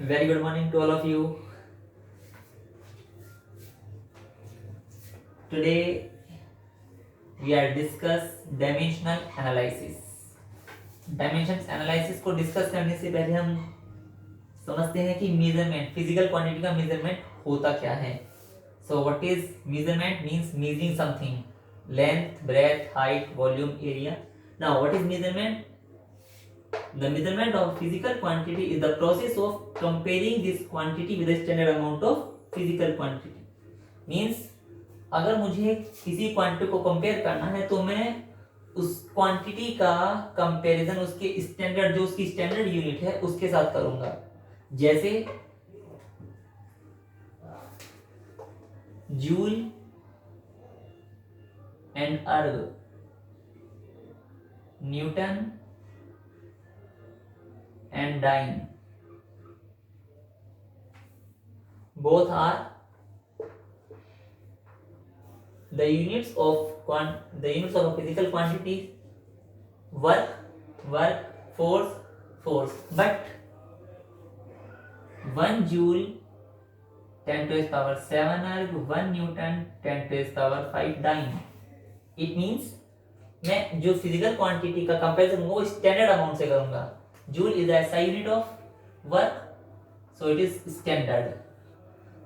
Very good morning to all of you. Today we are discuss dimensional analysis. Dimensions analysis को discuss करने से पहले हम समझते हैं कि मेजरमेंट, फिजिकल क्वांटिटी का मेजरमेंट होता क्या है. So what is measurement? Means measuring something, length, breadth, height, volume, area. Now what is measurement? The measurement of physical quantity is the process of comparing this quantity with the standard amount of physical quantity. Means अगर मुझे किसी quantity को compare करना है तो मैं उस quantity का कंपैरिजन उसके स्टैंडर्ड, जो उसकी स्टैंडर्ड यूनिट है उसके साथ करूंगा. जैसे जूल एंड अर्ग, Newton and dyne, both are the units of a physical quantity. Work, force, but 1 joule 10 to the power 7 erg, 1 newton 10 to the power 5 dyne. It means मैं जो फिजिकल क्वांटिटी का comparison वो standard amount से करूंगा. Joule is SI unit of work, so it is standard.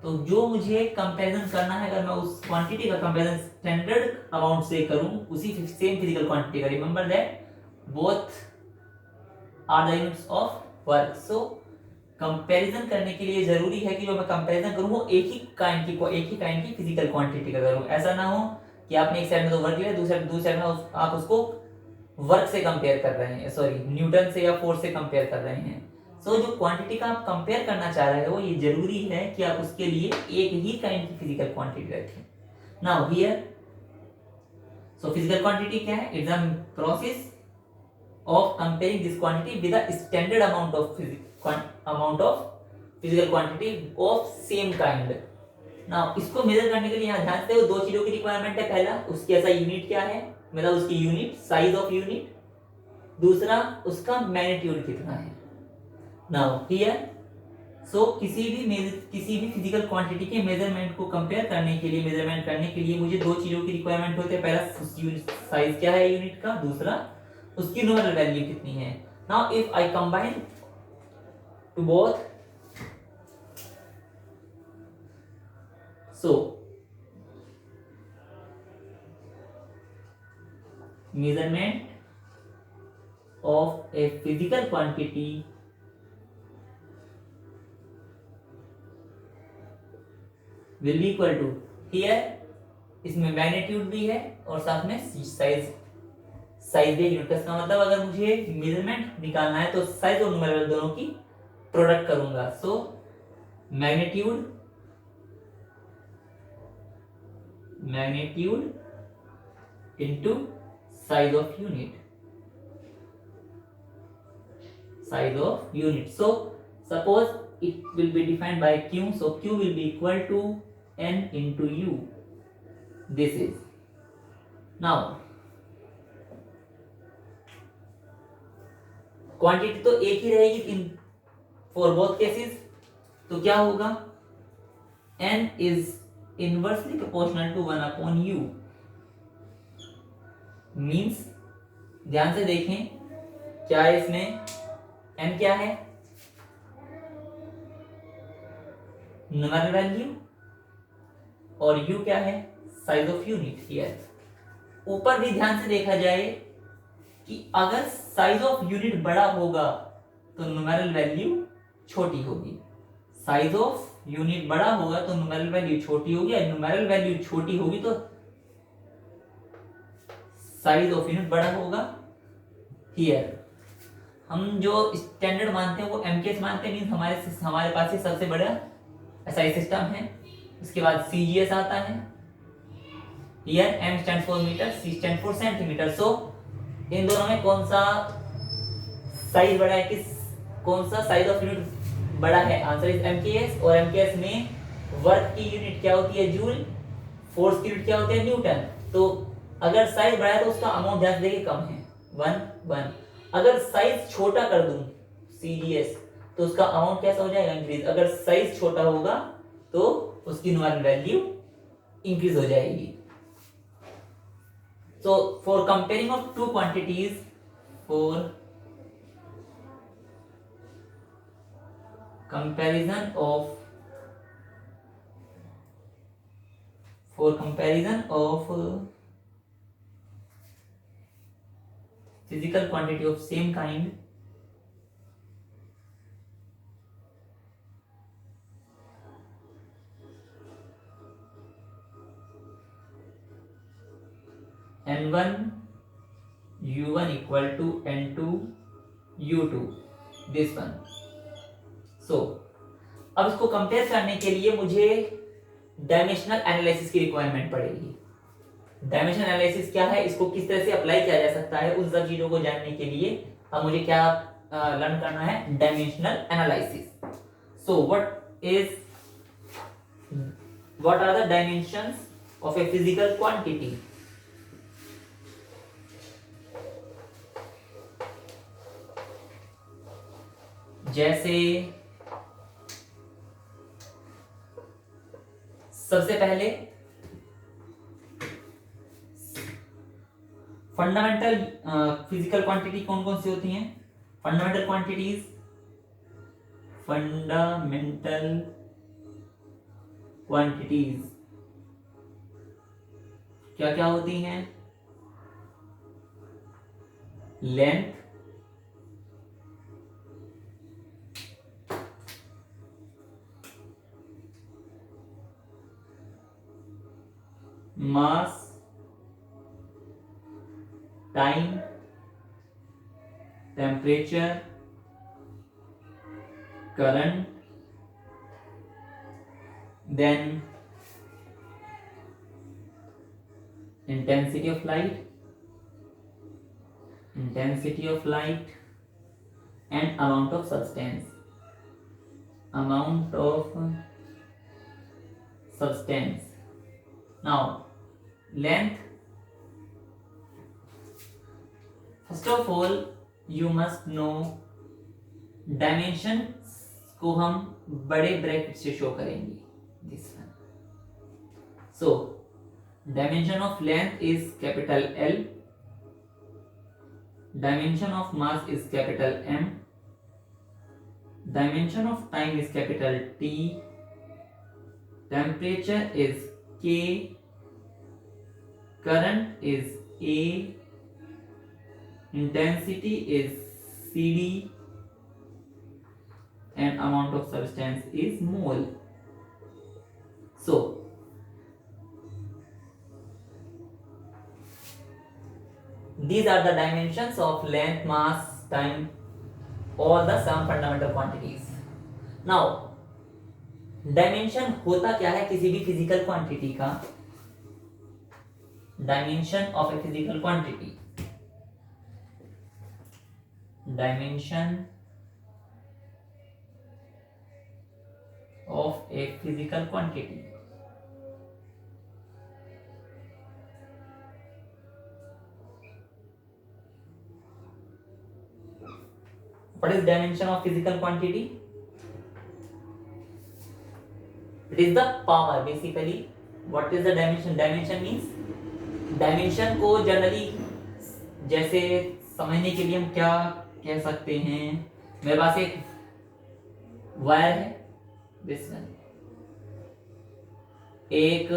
तो जो मुझे comparison करना है, अगर मैं उस क्वांटिटी का कंपैरिजन स्टैंडर्ड अमाउंट से करूं, उसी सेम फिजिकल क्वांटिटी का, remember that both are the units of work. So comparison करने के लिए जरूरी है कि जो मैं कंपैरिजन करूं वो एक ही काइंड की फिजिकल क्वांटिटी का करूं. ऐसा ना हो कि आपने एक साइड में तो वर्क लिया, दूसरे साइड में आप उसको वर्क से कंपेयर कर रहे हैं, सॉरी न्यूटन से या फोर्स से कंपेयर कर रहे हैं. सो जो क्वांटिटी का आप कंपेयर करना चाह रहे हो, ये जरूरी है कि आप उसके लिए एक ही काइंड की फिजिकल क्वांटिटी रखें. Now here, so physical quantity क्या है? It's a process of comparing this quantity with the standard amount of physical quantity of same kind. Now इसको मेजर करने के लिए यहाँ ध्यान से दो चीजों की रिक्वायरमेंट है. पहला, उसकी ऐसा यूनिट क्या है, मतलब उसकी यूनिट, साइज ऑफ यूनिट. दूसरा, उसका मैग्नीट्यूड कितना है. नाउ हियर, सो किसी भी फिजिकल क्वांटिटी के मेजरमेंट को कंपेयर करने के लिए, मेजरमेंट करने के लिए मुझे दो चीजों की रिक्वायरमेंट होती है. पहला, साइज क्या है यूनिट का, दूसरा उसकी न्यूमेरिकल वैल्यू कितनी है. Now if I combine to both, so measurement of a physical quantity will be equal to, here इसमें मैग्नीट्यूड भी है और साथ में साइज भी यूनिट. इसका मतलब अगर मुझे मेजरमेंट निकालना है तो साइज और न्यूमेरिकल दोनों की प्रोडक्ट करूंगा. So magnitude into size of unit. So suppose it will be defined by Q, so Q will be equal to N into U. This is, now quantity तो एक ही रहेगी इन फॉर बोथ केसेस. तो क्या होगा? N is inversely proportional to 1 upon U. Means ध्यान से देखें, क्या है इसमें, n क्या है, न्यूमेरिकल वैल्यू, और u क्या है, साइज ऑफ यूनिट. हियर ऊपर भी ध्यान से देखा जाए कि अगर साइज ऑफ यूनिट बड़ा होगा तो न्यूमेरिकल वैल्यू छोटी होगी. साइज ऑफ यूनिट बड़ा होगा तो न्यूमेरिकल वैल्यू छोटी होगी, और न्यूमेरिकल वैल्यू छोटी होगी तो साइज ऑफ यूनिट बड़ा होगा. हियर हम जो स्टैंडर्ड मानते हैं वो MKS मानते हैं. मींस हमारे पास ही सबसे बड़ा SI सिस्टम है. उसके बाद CGS आता है. Here M stand for metre, C stand for centimetre. So इन दोनों में कौन सा साइज बड़ा है, कौन सा साइज ऑफ यूनिट बड़ा है? Answer is MKS. और MKS में वर्क की यूनिट क्या होती है, जूल. फोर्स की यूनिट क्या होती है, न्यूटन. तो अगर साइज बड़ा है तो उसका अमाउंट ध्यान से देखिए कम है, 1 1. अगर साइज छोटा कर दूं, CGS, तो उसका अमाउंट कैसा हो जाएगा, इंक्रीज। अगर साइज छोटा होगा तो उसकी नॉमिनल वैल्यू इंक्रीज हो जाएगी। So for comparing of two quantities, for comparison of physical quantity of same kind, n1 u1 equal to n2 u2, this one. So अब इसको कंपेयर करने के लिए मुझे डायमेंशनल एनालिसिस की रिक्वायरमेंट पड़ेगी। डायमेंशनल एनालिसिस क्या है, इसको किस तरह से अप्लाई किया जा सकता है, उन सब चीजों को जानने के लिए अब मुझे क्या लर्न करना है, dimensional analysis. So what are the dimensions of a physical quantity. जैसे सबसे पहले फंडामेंटल फिजिकल क्वांटिटी कौन कौन सी होती हैं, फंडामेंटल क्वांटिटीज क्या क्या होती हैं, length, mass, time, temperature, current, then intensity of light and amount of substance, now length. First of all you must know dimensions को हम बड़े ब्रैकेट से शो करेंगे, this one. So dimension of length is capital L, dimension of mass is capital M, dimension of time is capital T, temperature is K, current is A, intensity is CD, and amount of substance is mole. So these are the dimensions of length, mass, time, all the some fundamental quantities. Now dimension होता क्या है किसी भी physical quantity का, dimension of a physical quantity, dimension of a physical quantity, what is dimension of physical quantity? It is the power basically. What is the dimension? Dimension means, dimension को generally जैसे समझने के लिए हम क्या कह सकते हैं, मेरे पास एक वायर है, दिस वन, एक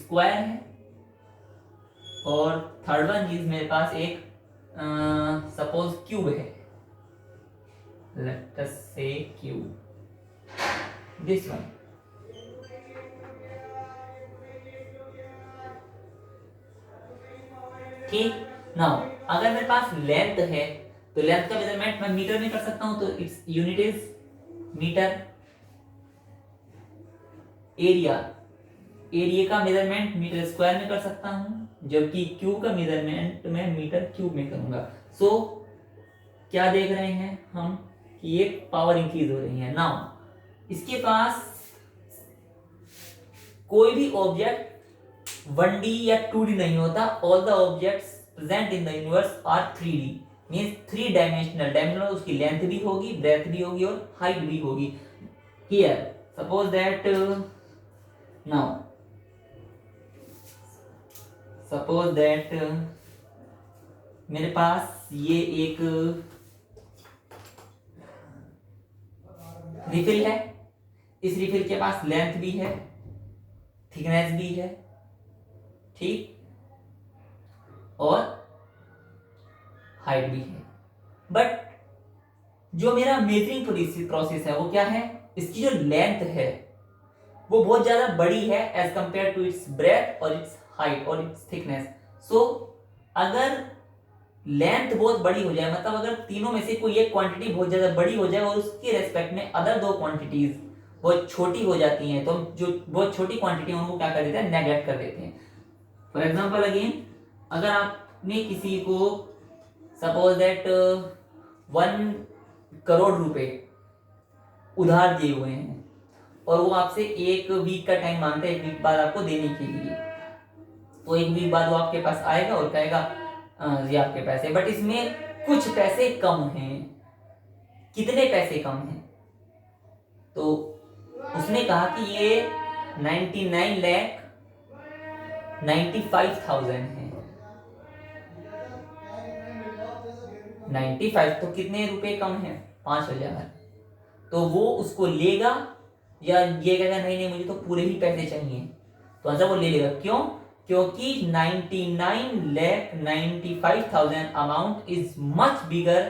स्क्वायर है, और थर्ड वन इज मेरे पास एक सपोज क्यूब है, let us say cube, this one. ठीक, नाउ अगर मेरे पास लेंथ है तो लेंथ का मेजरमेंट मैं मीटर में कर सकता हूं, तो its unit is metre. Area का मेजरमेंट मीटर स्क्वायर में कर सकता हूं, जबकि क्यूब का मेजरमेंट मैं मीटर क्यूब में करूंगा। सो क्या देख रहे हैं हम कि ये पावर इंक्रीज हो रही है। नाउ इसके पास कोई भी ऑब्जेक्ट 1D या 2D नहीं होता, all the objects present in the universe are 3D। Means three dimensional, dimensional उसकी लेंथ भी होगी, ब्रेथ भी होगी और हाइट भी होगी। Here suppose that now suppose that मेरे पास ये एक रिफिल है, इस रिफिल के पास लेंथ भी है, थिकनेस भी है, ठीक, और हाइट भी है। बट जो मेरा मेजरिंग प्रोसेस है वो क्या है, इसकी जो लेंथ है वो बहुत ज्यादा बड़ी है as compare to its breadth और इट्स हाइट और इट्स थिकनेस। सो अगर लेंथ बहुत बड़ी हो जाए, मतलब अगर तीनों में से कोई एक क्वांटिटी बहुत ज्यादा बड़ी हो जाए और उसके रेस्पेक्ट में अदर दो क्वांटिटीज बहुत छोटी हो जाती हैं, तो हम जो बहुत छोटी क्वांटिटी है उनको क्या कर देते हैं, नेगलेक्ट कर देते हैं। फॉर एग्जाम्पल अगेन, अगर आपने किसी को सपोज दैट 1 करोड़ रुपए उधार दिए हुए हैं और वो आपसे 1 वीक का टाइम मांगते हैं, 1 वीक बाद आपको देने के लिए, तो 1 वीक बाद वो आपके पास आएगा और कहेगा ये आपके पैसे, बट इसमें कुछ पैसे कम हैं। कितने पैसे कम हैं? तो उसने कहा कि ये 99,95,000 है। 95 तो कितने रुपए कम है? 5,000। तो वो उसको लेगा या ये कहेगा नहीं नहीं मुझे तो पूरे ही पैसे चाहिए, तो आंसर वो ले लेगा। क्यों? क्योंकि 99,95,000 amount is much bigger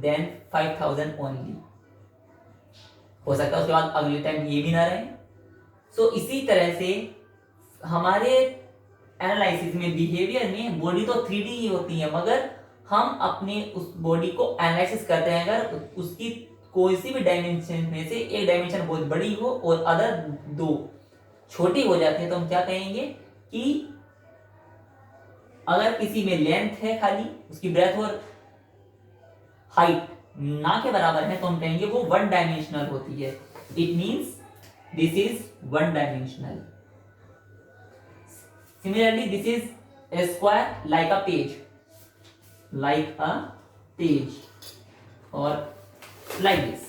than 5,000 only. हो सकता है उसके बाद अगले टाइम ये भी ना रहे। सो इसी तरह से हमारे एनालिसिस में, बिहेवियर में, बॉडी तो 3D ही होती है, मगर हम अपने उस बॉडी को एनालिसिस करते हैं अगर उसकी कोई सी भी डायमेंशन में से एक डायमेंशन बहुत बड़ी हो और अदर दो छोटी हो जाती है, तो हम क्या कहेंगे कि अगर किसी में लेंथ है खाली, उसकी ब्रेथ और हाइट ना के बराबर है, तो हम कहेंगे वो वन डायमेंशनल होती है। It means this is one dimensional. Similarly this is a square like a page, like a page, or like this,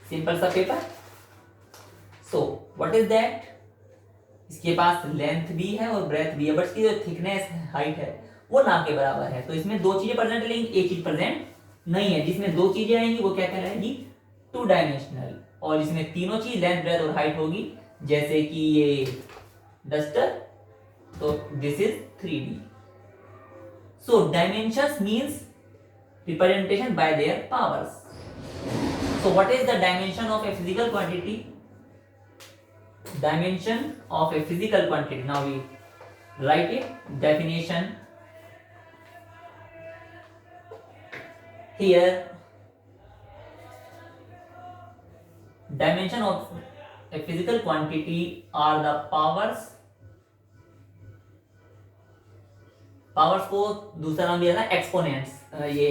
simple सा paper. so what is that? इसके पास लेंथ भी है और ब्रेथ भी है, बट इसकी जो थिकनेस है, हाइट है, वो ना के बराबर है। तो इसमें दो चीजें प्रेजेंट, लेकिन एक चीज प्रेजेंट नहीं है। जिसमें दो चीजें आएंगी वो क्या कहलाएगी? Two dimensional. और इसमें तीनों चीज लेंथ, ब्रेथ और हाइट होगी, जैसे कि ये डस्टर, तो this is 3D। So dimensions means representation bye there powers. So what is the dimension of a physical quantity? Dimension of a physical quantity. Now we write it. Definition. Here, dimension of a physical quantity are the powers. Powers को दूसरा नाम दिया था exponents. ये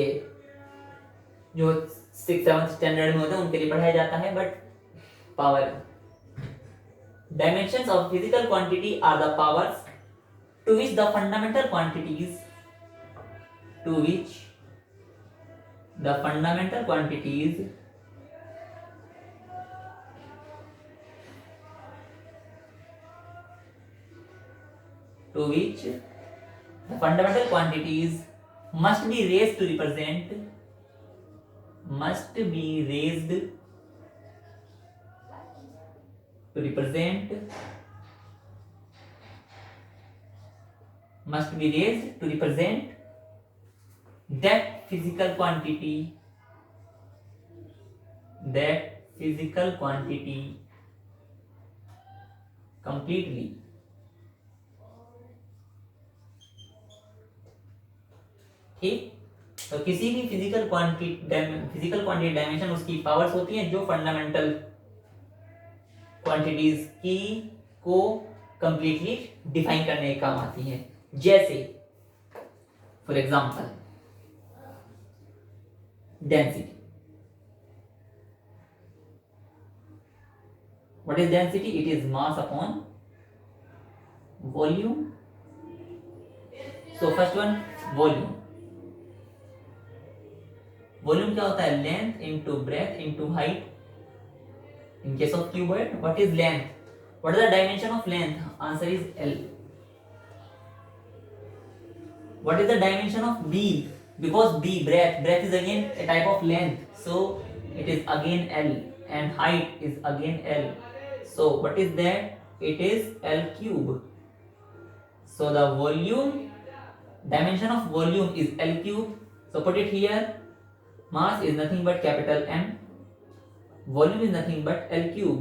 जो 6th-7th standard में होते हैं उनके लिए पढ़ाया जाता है, but power, dimensions of physical quantity are the powers to which the fundamental quantities to which the fundamental quantities to which the fundamental quantities must be raised to represent must be raised to represent must be raised to represent that physical quantity completely। ठीक, तो किसी भी physical quantity dimension उसकी powers होती हैं जो fundamental quantities की को कंप्लीटली डिफाइन करने के काम आती हैं। जैसे for example density. What is density? It is mass upon volume. So first one, volume. Volume क्या होता है? Length into breadth into height. In case of cuboid, what is length? What is the dimension of length? Answer is L. What is the dimension of B? Because B, breadth is again a type of length, so it is again L, and height is again L. So what is that? It is L cube. So the volume, dimension of volume is L cube. So put it here. Mass is nothing but capital M. Volume is nothing but L cube.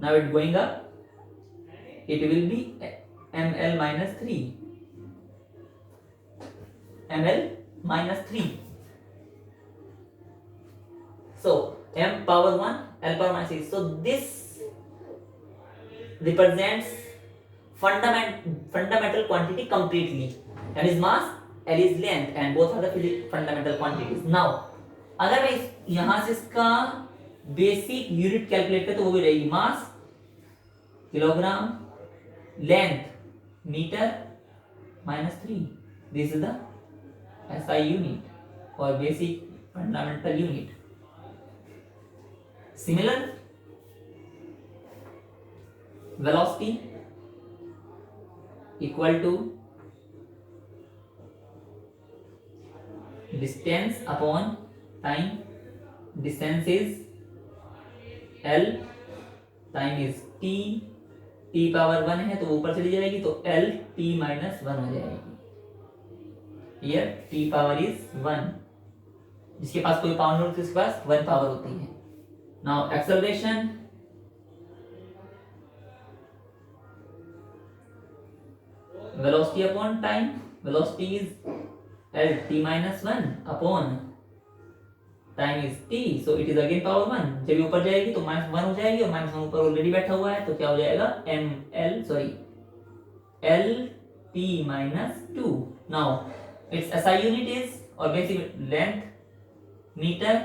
Now it going up, it will be ml minus 3. ml minus 3. So m power 1, L power minus 6. So this represents fundamental quantity completely. M is mass, L is length, and both are the fundamental quantities. Now अगर मैं यहां से इसका basic unit calculate करें तो वो भी रहेगी mass kilogram, length metre minus 3. This is the SI unit और basic fundamental unit. Similar velocity equal to distance upon time. Distance is L, time is T. T power 1 है तो ऊपर चली जाएगी तो L T माइनस 1 हो जाएगी. Here T power is 1. जिसके पास कोई पावर नहीं होती उसके पास 1 पावर होती है. Now acceleration velocity upon time. Velocity is L T minus 1 upon time is T, so it is again power 1. जब ये ऊपर जाएगी तो माइनस 1 हो जाएगी और माइनस 1 ऊपर ऑलरेडी बैठा हुआ है तो क्या हो जाएगा? L T minus 2. Now it's SI unit is और basic length metre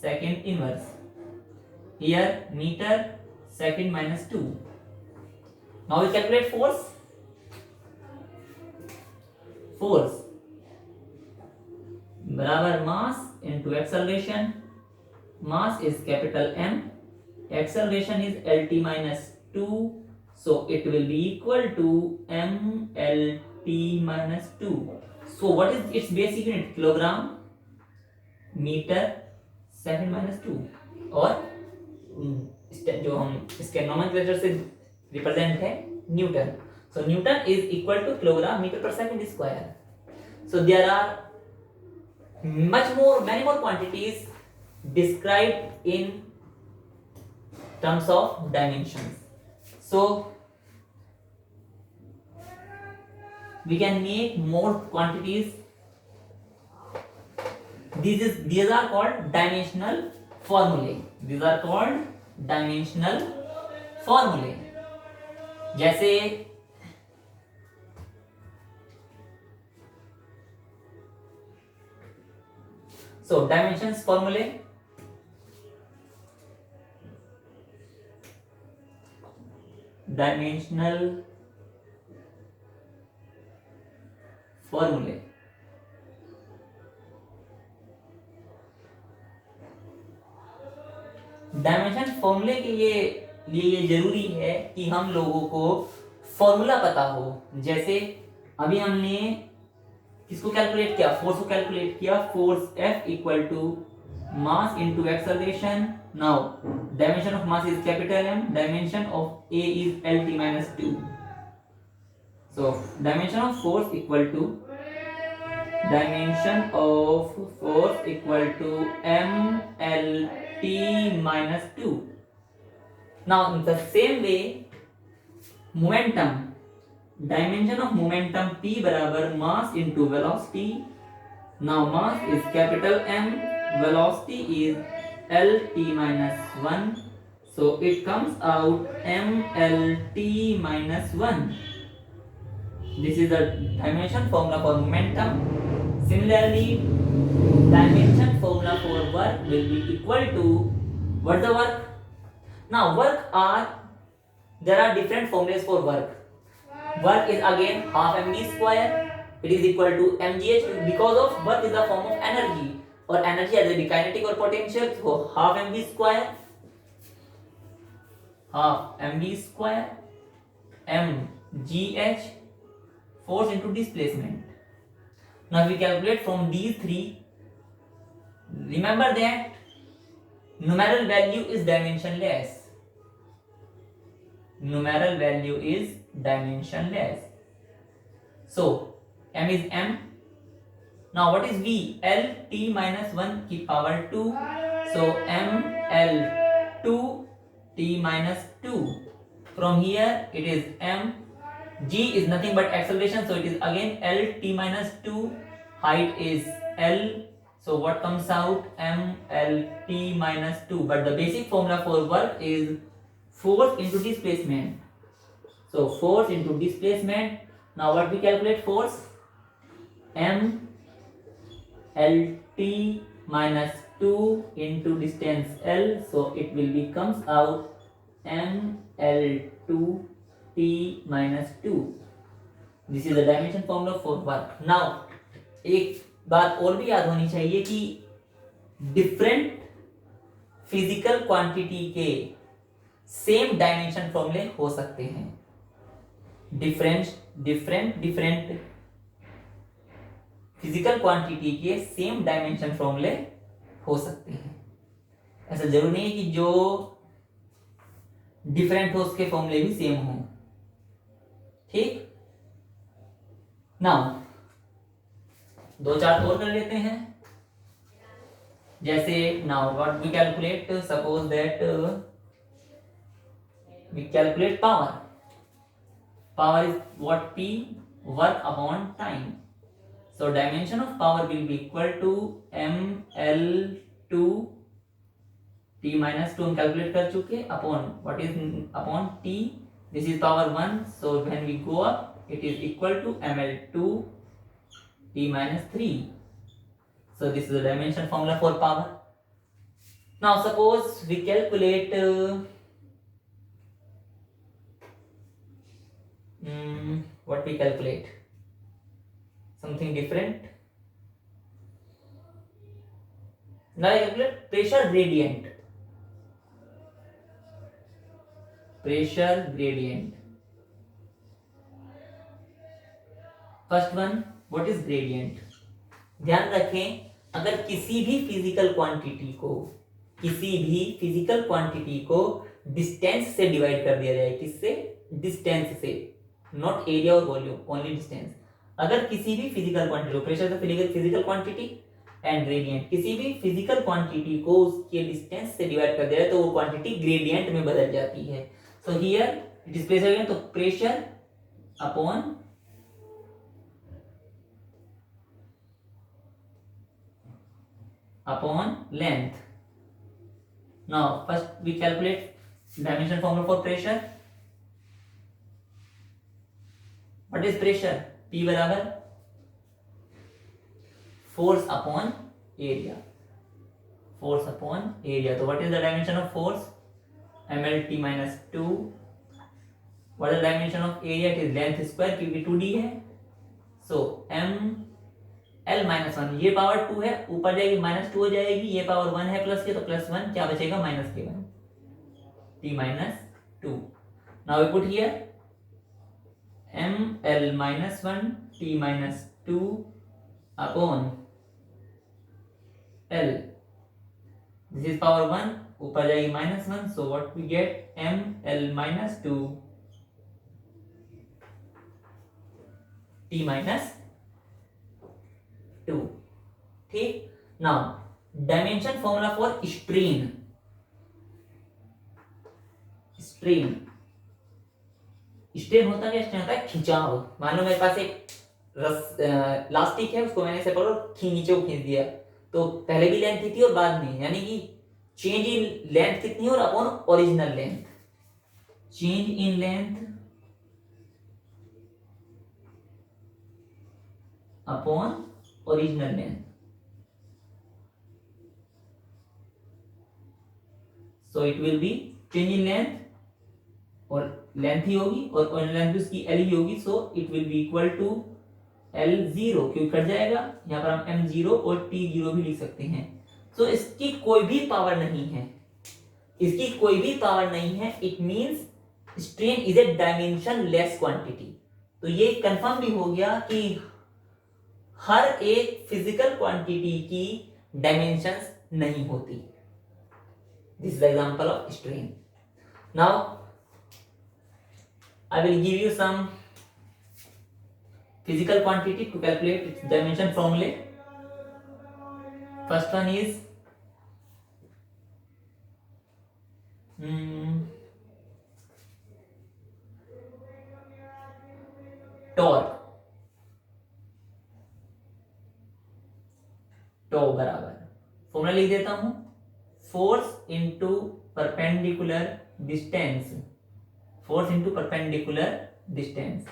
second inverse. Here metre second minus 2. Now we calculate force. Force बराबर mass into acceleration. Mass is capital M, acceleration is LT minus 2, so it will be equal to MLT minus 2. So what is its basic unit? Kilogram, metre second minus 2. और जो हम इसके nomenclature से represent है Newton. So Newton is equal to kilogram meter per second square. So there are many more quantities described in terms of dimensions. So we can make more quantities. These are called dimensional formulae. These are called dimensional formulae. जैसे so dimensions formulae. Dimensional formulae. Dimension फॉर्मूले के लिए ये जरूरी है कि हम लोगों को फॉर्मूला पता हो. जैसे अभी हमने किसको कैलकुलेट किया? फोर्स को कैलकुलेट किया. Force F equal to mass into acceleration. Now dimension of mass is capital M, dimension of A is LT minus 2. So dimension of force equal to MLT minus 2. Now in the same way momentum, dimension of momentum P बराबर mass into velocity. Now mass is capital M, velocity is LT minus 1. So it comes out MLT minus 1. This is the dimension formula for momentum. Similarly, dimension formula for work will be equal to, what's the work? Now there are different formulas for work. Work is again half mv square. It is equal to mgh because of work is a form of energy. और energy आ जाएगी kinetic और potential, तो half M V square, half M V square M G H force into displacement. Now we calculate from these three. Remember that numeral value is dimensionless. Numeral value is dimensionless. So m is m. Now what is v? L t minus 1 की power 2. So m L 2 t minus 2. From here it is m. G is nothing but acceleration, so it is again L t minus 2. Height is L, so what comes out? M L t minus 2. But the basic formula for work is force into displacement. So force into displacement. Now what we calculate force? M L t minus 2 into distance L, so it will becomes out M L 2 t minus 2. This is the dimension formula for work. Now एक बात और भी याद होनी चाहिए कि different physical quantity के same dimension फॉर्मूले हो सकते हैं. डिफरेंट फिजिकल क्वांटिटी के सेम डायमेंशन फॉर्मूले हो सकते हैं. ऐसा जरूरी नहीं है कि जो डिफरेंट हो उसके फॉर्मूले भी सेम हो. ठीक. नाउ दो चार और कर लेते हैं. जैसे now what we calculate, suppose that we calculate power. Power is what p, work upon time. So dimension of power will be equal to m L 2 t minus 2 हम कैलकुलेट कर चुके, upon what is upon t. This is power 1, so when we go up it is equal to ml 2 t minus 3. So this is the dimension formula for power. Now suppose we calculate what we calculate something different. Now I calculate pressure gradient. Pressure gradient. First one, what is gradient? ध्यान रखें, अगर किसी भी physical quantity को distance से divide कर दिया जाए, किससे? डिस्टेंस से, नॉट एरिया और वॉल्यूम, ओनली डिस्टेंस. अगर किसी भी फिजिकल क्वांटिटी को, pressure physical quantity and gradient, किसी भी फिजिकल क्वांटिटी को उसके डिस्टेंस से डिवाइड कर दिया जाए तो वो क्वांटिटी ग्रेडियंट में बदल जाती है. So here it is pressure, तो pressure upon length. Now first we calculate dimension formula for pressure. What is pressure? P बराबर force upon area. Force upon area. So what is the dimension of force? mlt minus 2. What is the dimension of area? It is length square, क्योंकि 2d है. So m L minus 1, ये power 2 है, ऊपर जाएगी minus 2 हो जाएगी, ये power 1 है प्लस के, तो प्लस 1 क्या बचेगा? माइनस के 1 t minus 2. Now we put here m L minus 1 t minus 2 upon L. This is power 1, ऊपर जाएगी minus 1, so what we get? m L minus 2 t minus 2. ठीक. Now dimension formula for strain. Strain होता है, strain होता है खिंचाव. मान लो मेरे पास एक लास्टिक है, उसको मैंने से पकड़ो नीचे को खींच दिया, तो पहले भी लेंथ थी और बाद में, यानी कि चेंज इन लेंथ कितनी और upon original length. Change in length upon original length. So it will be change in length, और लेंथ ही होगी और ओरिजिनल लेंथ भी उसकी एल ही होगी, so it will be equal to L0 क्यों कट जाएगा, यहाँ पर हम M0 और T0 भी लिख सकते हैं। तो इसकी कोई भी पावर नहीं है, इसकी कोई भी पावर नहीं है, it means strain is a dimension less quantity. तो ये कंफर्म भी हो गया कि हर एक फिजिकल क्वांटिटी की डायमेंशंस नहीं होती। This is example of strain. Now I will give you some physical quantity to calculate its dimension formula. First one is torque. To बराबर फॉर्मूला लिख देता हूं, force into perpendicular distance, force into perpendicular distance.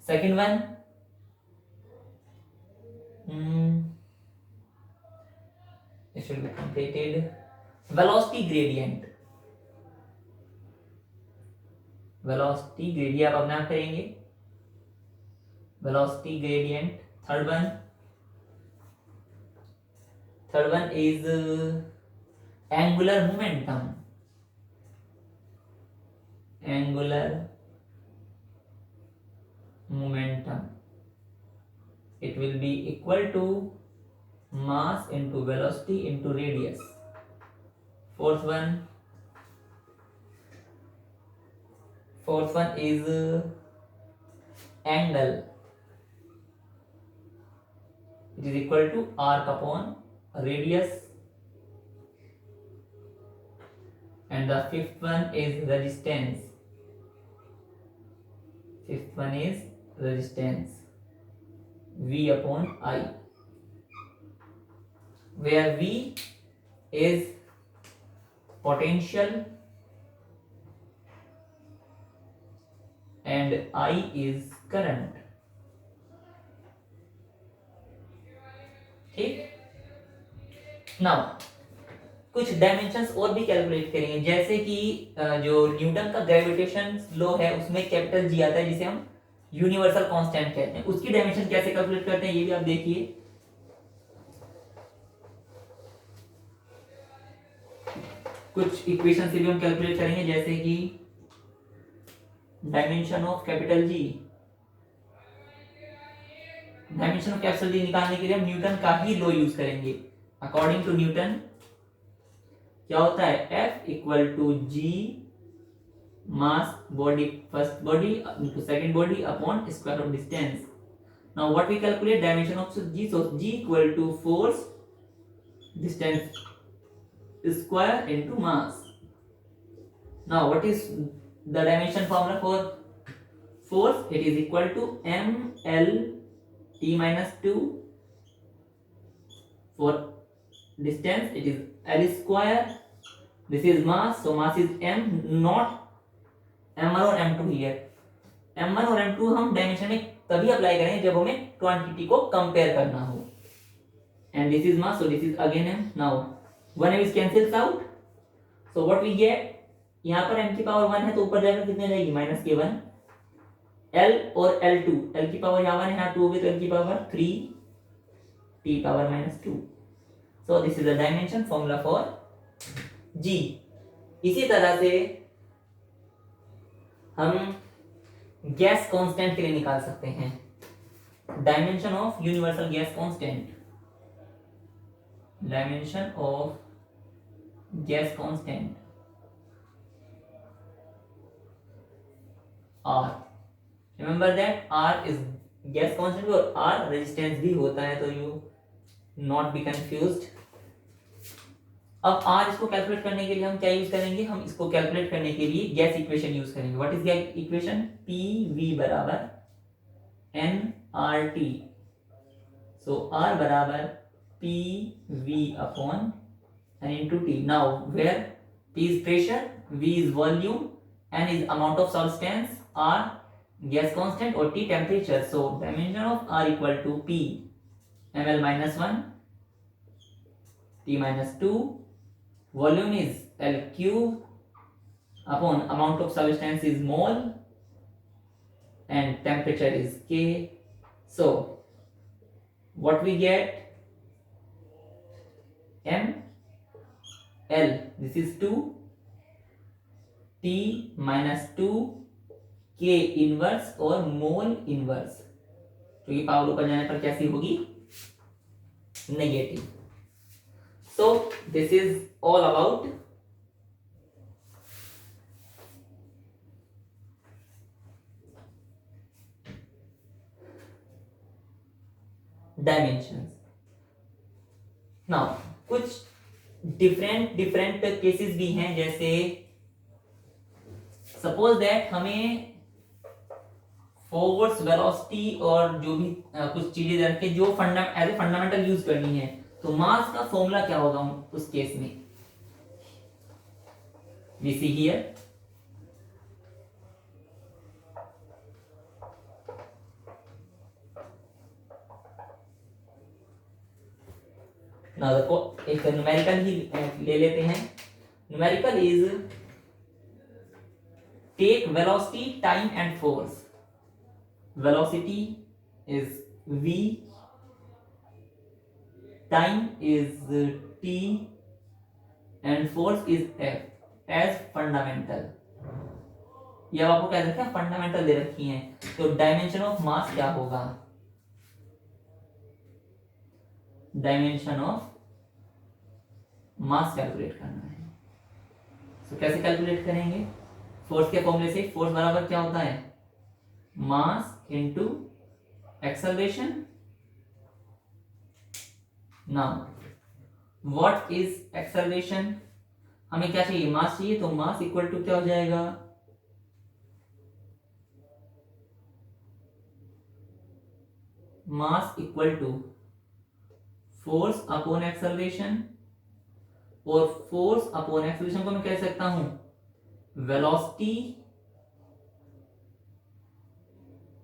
Second one it should be completed, velocity gradient, velocity gradient आप अपने आप करेंगे, velocity gradient। third one is angular momentum, angular momentum, it will be equal to mass into velocity into radius। fourth one is angle, it is equal to arc upon radius। and the fifth one is resistance, fifth one is resistance, V upon I, where V is potential and I is current। ठीक। Now कुछ dimensions और भी calculate करेंगे, जैसे कि जो Newton का gravitation law है उसमें कैपिटल जी आता है जिसे हम यूनिवर्सल कांस्टेंट कहते हैं, उसकी डायमेंशन कैसे कैलकुलेट करते हैं ये भी आप देखिए। कुछ इक्वेशन से भी हम कैलकुलेट करेंगे, जैसे कि dimension of capital G, dimension of capital G निकालने के लिए हम न्यूटन का ही लॉ यूज करेंगे। अकॉर्डिंग टू न्यूटन क्या होता है, F equal to G mass body first body into second body upon square of distance. Now what we calculate dimension of G, so G equal to force distance square into mass। now what is the dimension formula for force, it is equal to ml t minus 2, for distance it is l square, this is mass, so mass is m, not m1 और m2 here। m1 और m2 हम dimension में तभी apply करेंगे जब हमें quantity को compare करना हो, and this is mass, so this is again m। now one is cancels out, so what we get, यहाँ पर m की पावर 1 है तो ऊपर जाकर कितने जाएगी माइनस के 1, l और l2, l की पावर यहाँ 1 है यहाँ 2 होगी तो l की power 3, t power minus 2। so this is the dimension formula for g। इसी तरह से हम गैस कांस्टेंट के लिए निकाल सकते हैं dimension of universal gas constant, dimension of gas constant R। remember that R is gas constant और R resistance भी होता है, तो you not be confused। अब R इसको कैलकुलेट करने के लिए हम क्या यूज करेंगे, हम इसको कैलकुलेट करने के लिए गैस इक्वेशन यूज करेंगे। What is gas equation, PV बराबर nRT, सो R बराबर PV upon n into T। now where P is pressure, V is volume, N is amount of substance, R gas constant और T temperature। so dimension of R equal to P ml minus 1, T minus 2, volume is L cube upon amount of substance is mole and temperature is K। so what we get m l, this is 2 t minus 2 k inverse और mole inverse, क्योंकि power ऊपर जाने पर कैसी होगी, negative. So this is all about dimensions. Now कुछ different cases भी हैं, जैसे सपोज दैट हमें फोर्स, वेलोसिटी और जो भी कुछ चीजें दे रखे जो एज ए फंडामेंटल यूज करनी है, तो मास का फॉर्मूला क्या होगा उस केस में. वी सी हियर नाउ एक न्यूमेरिकल ही ले लेते हैं. Numerical is take velocity, time and force. Velocity is v, time is t and force is f as fundamental. ये आपको क्या रखा है, फंडामेंटल दे रखी हैं. तो डायमेंशन ऑफ मास क्या होगा, डायमेंशन ऑफ मास कैलकुलेट करना है. तो कैसे कैलकुलेट करेंगे, फोर्स के फॉर्मूले से. फोर्स बराबर क्या होता है, मास into acceleration. Now what is acceleration, हमें क्या चाहिए, मास चाहिए. तो मास इक्वल टू क्या हो जाएगा, mass equal to force upon acceleration. और फोर्स अपॉन एक्सेलरेशन को मैं कह सकता हूं velocity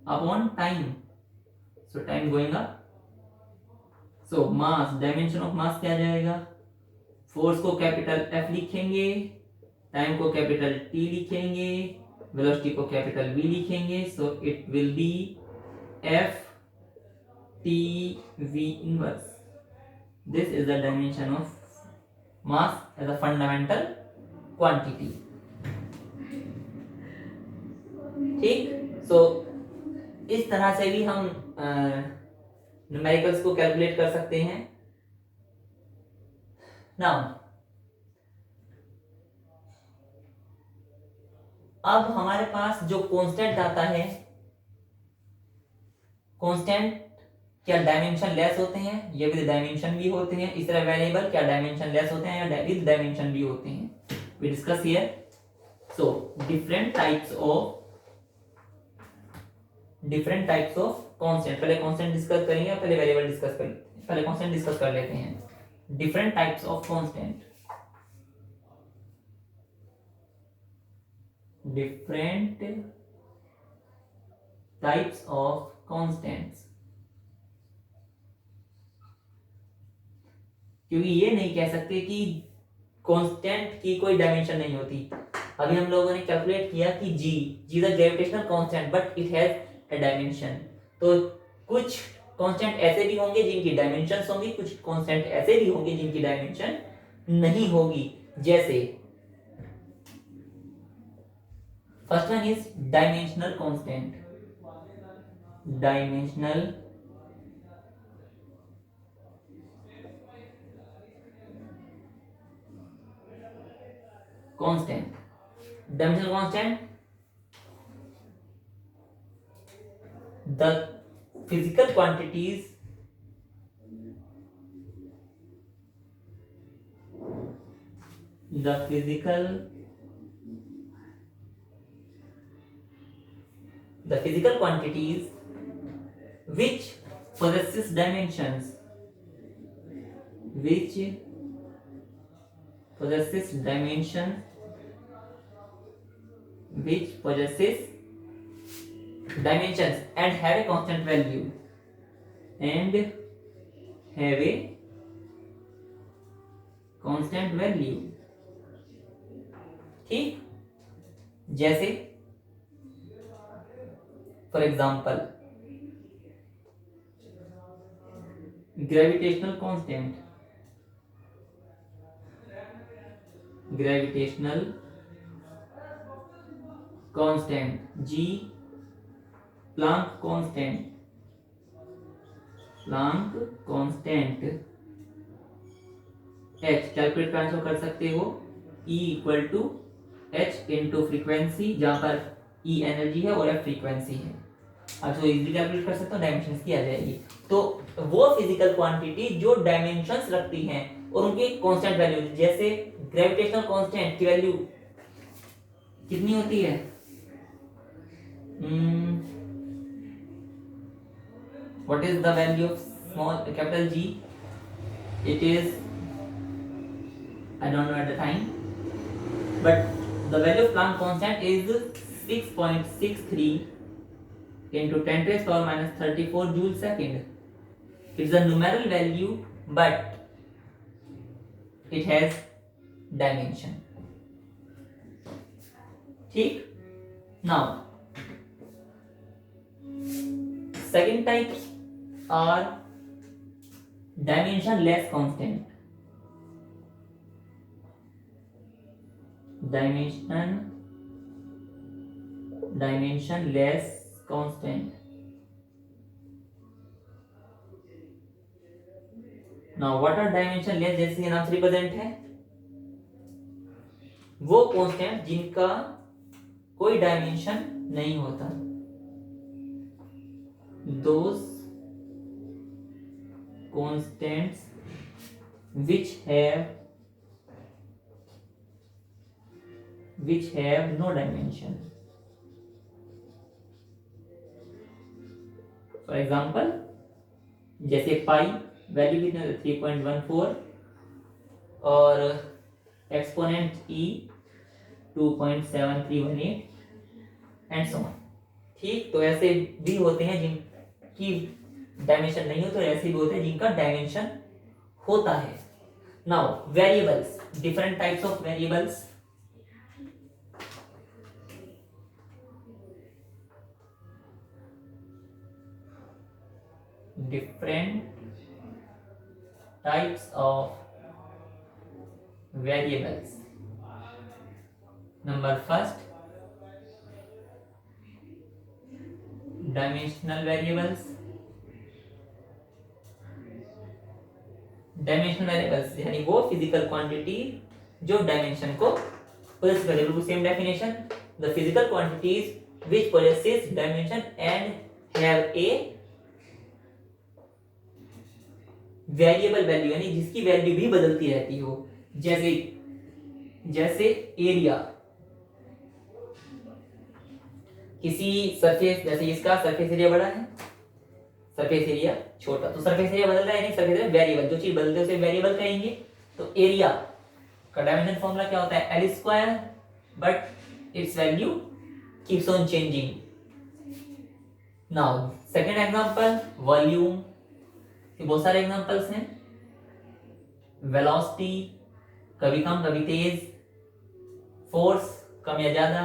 upon time. So time going up. So mass, dimension of mass क्या आ जाएगा, फोर्स को कैपिटल F लिखेंगे, टाइम को कैपिटल T लिखेंगे, वेलोसिटी को कैपिटल V लिखेंगे. So it will be F T V inverse. This is the dimension of mass as a fundamental quantity. ठीक. सो इस तरह से भी हम न्यूमेरिकल्स को कैलकुलेट कर सकते हैं. नाउ अब हमारे पास जो कांस्टेंट आता है, कांस्टेंट क्या डायमेंशन लेस होते हैं या विद डायमेंशन भी होते हैं. इस तरह वेरिएबल क्या डायमेंशन लेस होते हैं या विद डायमेंशन भी होते हैं. We discuss here. So different types of constant. पहले कांस्टेंट डिस्कस करेंगे, पहले वेरिएबल डिस्कस करेंगे. पहले कांस्टेंट डिस्कस कर लेते हैं. Different types of constant. Different types of constants. क्योंकि ये नहीं कह सकते कि कांस्टेंट की कोई डायमेंशन नहीं होती. अभी हम लोगों ने कैलकुलेट किया कि g is a gravitational constant but it has a dimension. तो कुछ कांस्टेंट ऐसे भी होंगे जिनकी डायमेंशंस होंगी, कुछ कांस्टेंट ऐसे भी होंगे जिनकी डायमेंशन नहीं होगी. जैसे first one is dimensional constant. Dimensional constant. Dimensional constant, the physical quantities the physical quantities which possesses dimensions, which possesses dimensions and have a constant value ठीक. जैसे for example gravitational constant, gravitational constant G, Planck constant, Planck constant H calculate transfer कर सकते हो, E equal to H into frequency, जहां पर E energy है और F frequency है। अब जो इजीली कैलकुलेट कर सकते हो, डायमेंशंस की आ जाएगी। तो वो फिजिकल क्वांटिटी जो डायमेंशंस रखती हैं और उनकी कांस्टेंट वैल्यू, जैसे ग्रेविटेशनल कांस्टेंट की वैल्यू कितनी होती है? What is the value of small capital G? It is, I don't know at the time, but the value of Planck constant is 6.63 into 10 to the power minus 34 joule second. It's a numerical value, but it has dimension. ठीक? Now, second types are dimensionless constant. Dimensionless constant. Now what are dimensionless? जैसे कि नाम से represent है, वो constant जिनका कोई dimension नहीं होता, those constants which have no dimension. For example, जैसे पाई वैल्यू कितनी होती है 3.14 और exponent E 2.7318 and so on. ठीक, तो ऐसे भी होते हैं जिनकी डायमेंशन नहीं होती, तो ऐसे भी होते हैं जिनका डायमेंशन होता है। Now variables, different types of variables. Different types of variables. Number first, dimensional variables. Dimensional variables यानी वो फिजिकल क्वांटिटी जो डायमेंशन को possess करे। बिल्कुल same definition, the physical quantities which possesses dimension and have a variable value, यानी जिसकी value भी बदलती रहती हो। जैसे एरिया, किसी सरफेस, जैसे इसका सरफेस एरिया बड़ा है, सरफेस एरिया छोटा, तो सरफेस एरिया बदल रहा है, नहीं सरफेस एरिया वेरिएबल, जो चीज बदलते है उसे वेरिएबल कहेंगे। तो एरिया का डायमेंशन फॉर्मूला क्या होता है? L square, but it's value keeps on changing. Now second example, volume. बहुत सारे एग्जांपल्स हैं, वेलोसिटी कभी कम कभी तेज, फोर्स कम या ज्यादा।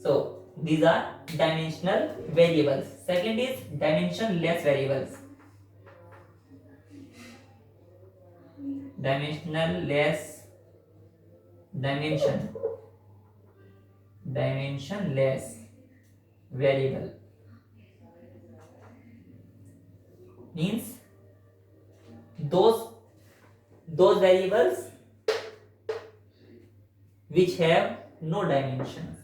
So these are dimensional variables. Second is dimensionless variables. Dimensionless, dimensionless variable means those variables which have no dimensions.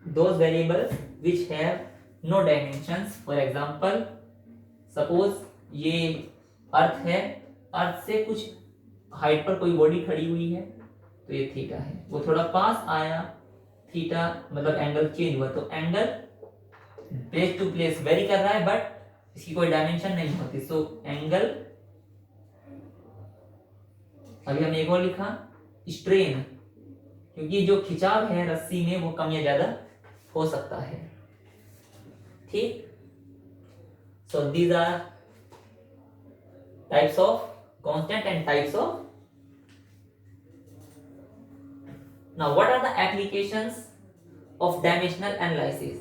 Those variables which have no dimensions. For example, suppose ये अर्थ है, अर्थ से कुछ हाइट पर कोई बॉडी खड़ी हुई है, तो ये थीटा है, वो थोड़ा पास आया, थीटा मतलब एंगल चेंज हुआ, तो angle place to place vary कर रहा है, बट इसकी कोई डायमेंशन नहीं होती। सो एंगल, अभी हमने एक और लिखा स्ट्रेन, क्योंकि जो खिंचाव है रस्सी में वो कम या ज्यादा हो सकता है। ठीक, so these are types of constant and types of. Now, what are the applications of dimensional analysis?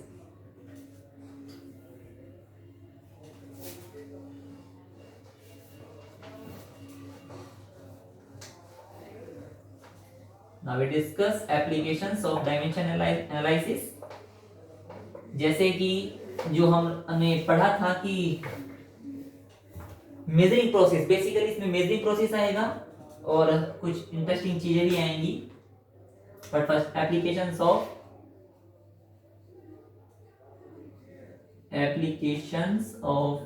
Now we discuss applications of dimension analysis. जैसे कि जो हमने पढ़ा था कि मेजरिंग प्रोसेस, बेसिकली इसमें मेजरिंग प्रोसेस आएगा और कुछ इंटरेस्टिंग चीजें भी आएंगी। But first applications of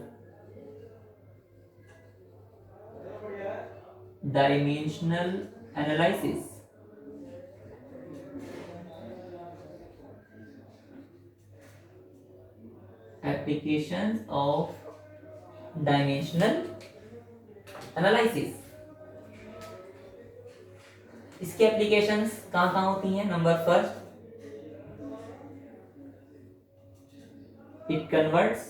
dimensional analysis. Applications of dimensional analysis. इसके एप्लीकेशंस कहाँ कहाँ होती हैं? Number first, it converts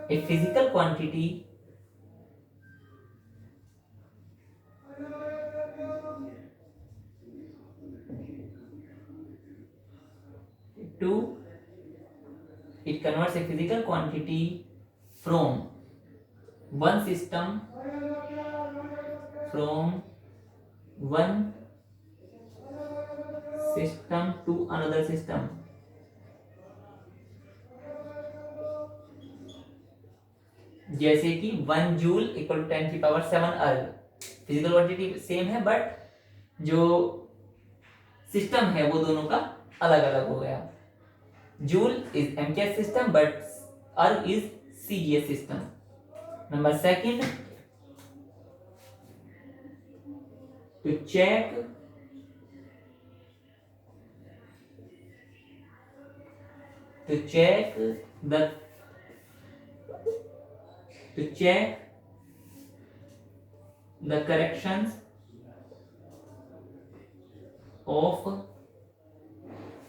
a physical quantity to it converts a physical quantity from one system to another system. जैसे कि 1 जूल इक्वल टू 10 की power 7 erg. Physical quantity same है but जो सिस्टम है वो दोनों का अलग अलग हो गया। Joule is MKS system but erg is CGS system. Number second, to check the corrections of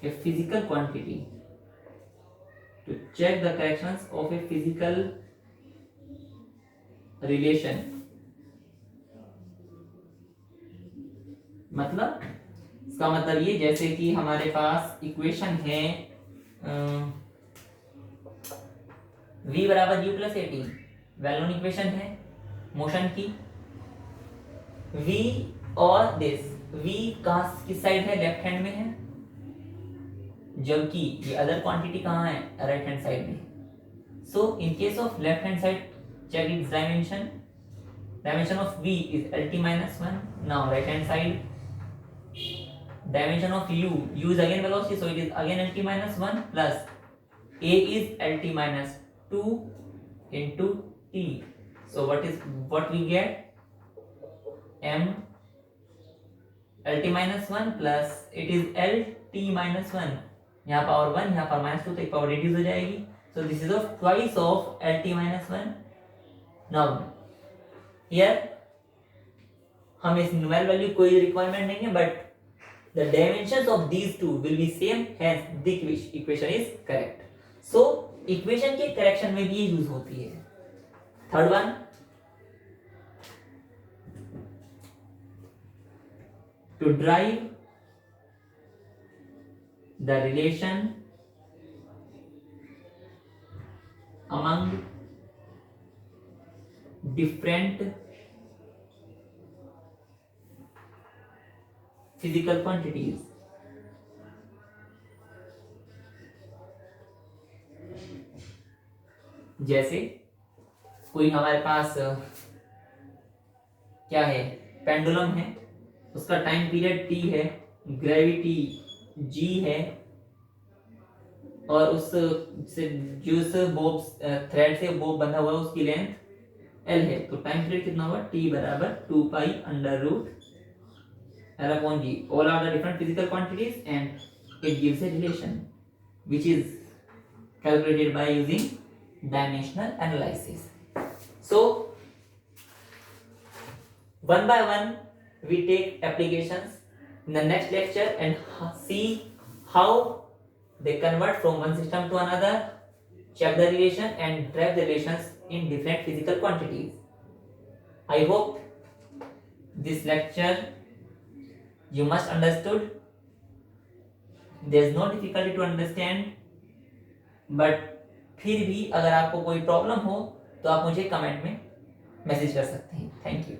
a physical quantity, to check the corrections of a physical relation। मतलब इसका मतलब ये, जैसे कि हमारे पास इक्वेशन है v बराबर u plus eighty, well known equation है मोशन की। v और दिस, v कहाँ किस साइड है? लेफ्ट हैंड में है, जबकि ये अदर क्वांटिटी कहाँ है? राइट हैंड साइड में। So in case of left hand side, check its dimension. Dimension of v is lt minus 1. Now right hand side, dimension of u is again velocity, so it is again lt minus 1 plus a is lt minus 2 into t. So what we get? m lt minus 1 plus it is lt minus 1, यहाँ power 1 यहाँ पर minus 2, तो एक power reduce हो जाएगी। So this is of twice of lt minus 1. Now here हम इस numerical value कोई रिक्वायरमेंट नहीं है, but the dimensions of these two will be same, hence the equation is correct. So equation के correction में भी ये यूज होती है। Third one, to drive the relation among different physical quantities। जैसे कोई हमारे पास क्या है, पेंडुलम है, उसका टाइम पीरियड t है, ग्रेविटी g है, और उस बोब थ्रेड से बोब बंधा हुआ है उसकी लेंथ l है, तो टाइम पीरियड कितना हुआ? t बराबर 2 pi under root l upon g। All are the different physical quantities and it gives a relation which is calculated by using dimensional analysis. So one by one we take applications in the next lecture and see how they convert from one system to another, check the relation and drive the relations in different physical quantities. I hope this lecture you must understood. There is no difficulty to understand, but फिर भी अगर आपको कोई problem हो तो आप मुझे comment में मैसेज कर सकते हैं। Thank you.